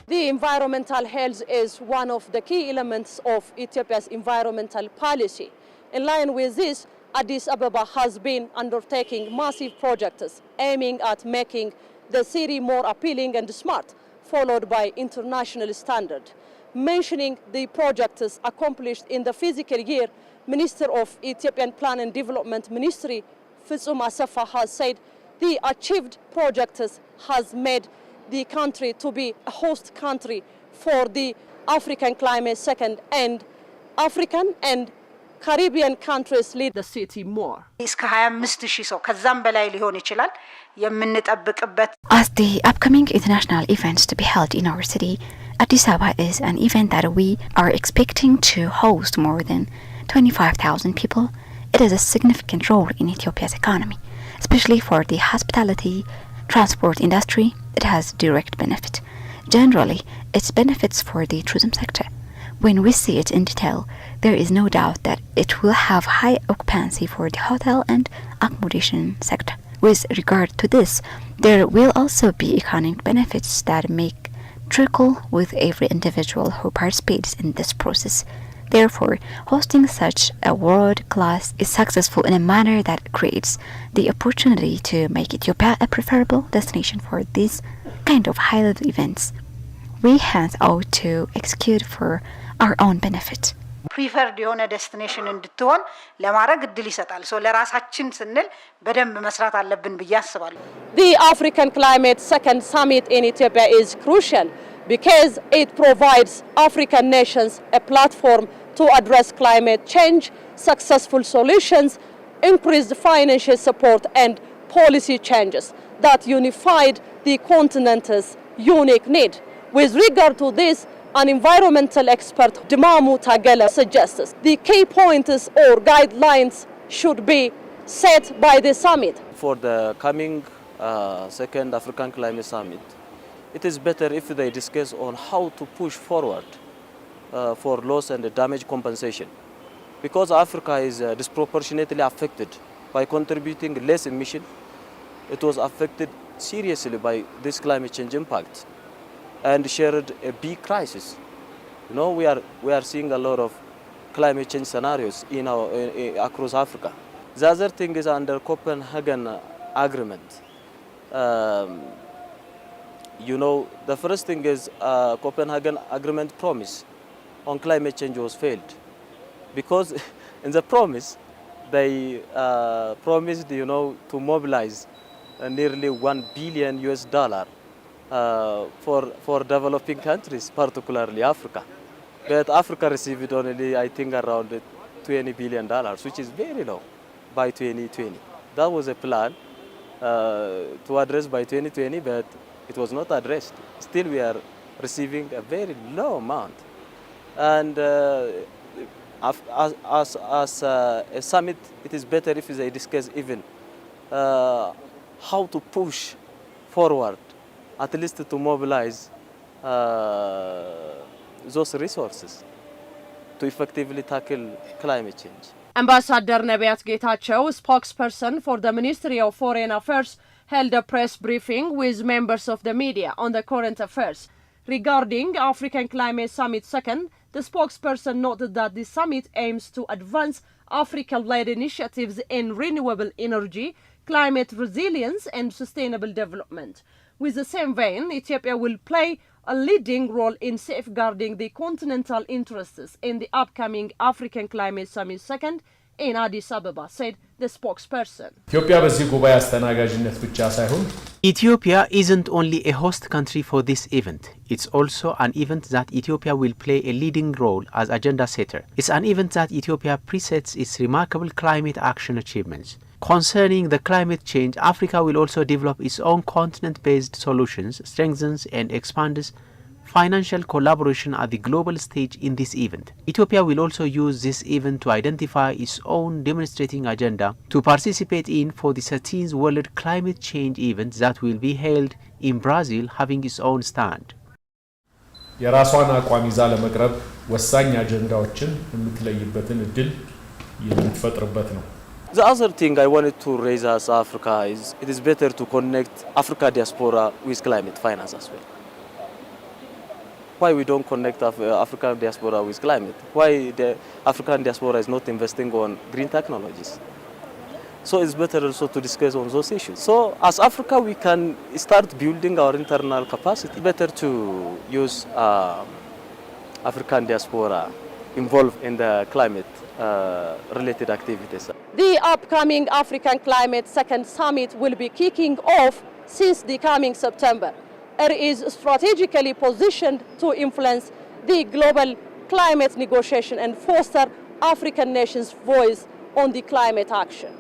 The environmental health is one of the key elements of Ethiopia's environmental policy. In line with this, Addis Ababa has been undertaking massive projects aiming at making the city more appealing and smart, followed by international standard. Mentioning the projects accomplished in the physical year, Minister of Ethiopian Plan and Development Ministry, Fitsum Asafa, has said the achieved projects has made the country to be a host country for the African Climate Second, and African and Caribbean countries lead the city more. As the upcoming international events to be held in our city, Addis Ababa is an event that we are expecting to host more than 25,000 people. It is a significant role in Ethiopia's economy, especially for the hospitality, transport industry. It has direct benefit. Generally, its benefits for the tourism sector. When we see it in detail, there is no doubt that it will have high occupancy for the hotel and accommodation sector. With regard to this, there will also be economic benefits that make trickle with every individual who participates in this process. Therefore, hosting such a world-class is successful in a manner that creates the opportunity to make Ethiopia a preferable destination for these kind of high-level events. We hence ought to execute for our own benefit. preferred የሆነ destination እንድትሆን ለማድረግ እድል ይሰጣል ሶ ለራሳችን ስንል በደንብ መስራት አለብን ብዬ አስባለሁ The African Climate Second Summit in Ethiopia is crucial because it provides African nations a platform to address climate change, successful solutions, increased financial support and policy changes that unified the continent's unique need. With regard to this, an environmental expert, Dimamu Tagala, suggests the key points or guidelines should be set by the summit. For the coming second African Climate Summit, it is better if they discuss on how to push forward for loss and damage compensation. Because Africa is disproportionately affected by contributing less emission, it was affected seriously by this climate change impact and shared a big crisis. You know, we are seeing a lot of climate change scenarios across Africa. The other thing is under Copenhagen Agreement. You know, the first thing is Copenhagen Agreement promise on climate change was failed because in the promise they promised, you know, to mobilize nearly $1 billion for developing countries, particularly Africa. But Africa received only, I think, around $20 billion, which is very low by 2020. That was a plan to address by 2020, but it was not addressed. Still, we are receiving a very low amount. And as a summit, it is better if they discuss even how to push forward, at least to mobilize those resources to effectively tackle climate change. Ambassador Nebiat Getachew, spokesperson for the Ministry of Foreign Affairs, held a press briefing with members of the media on the current affairs. Regarding African Climate Summit Second, the spokesperson noted that the summit aims to advance Africa-led initiatives in renewable energy, climate resilience and sustainable development. With the same vein, Ethiopia will play a leading role in safeguarding the continental interests in the upcoming African Climate Summit Second in Addis Ababa, said the spokesperson. Ethiopia isn't only a host country for this event. It's also an event that Ethiopia will play a leading role as agenda setter. It's an event that Ethiopia presets its remarkable climate action achievements. Concerning the climate change, Africa will also develop its own continent-based solutions, strengthens and expands financial collaboration at the global stage in this event. Ethiopia will also use this event to identify its own demonstrating agenda to participate in for the 13th World Climate Change event that will be held in Brazil, having its own stand. የራሷን አቋም ይዛ ለመቅረብ ወሳኝ አጀንዳዎችን የምትለይበትን እድል የምትፈጥርበት ነው። The other thing I wanted to raise as Africa is it is better to connect Africa diaspora with climate finance as well. why we don't connect African diaspora with climate? Why the African diaspora is not investing on green technologies? So it's better also to discuss on those issues. So as Africa, we can start building our internal capacity. Better to use African diaspora involved in the climate related activities. The upcoming African Climate Second Summit will be kicking off since the coming September. It is strategically positioned to influence the global climate negotiation and foster African nations' voice on the climate action.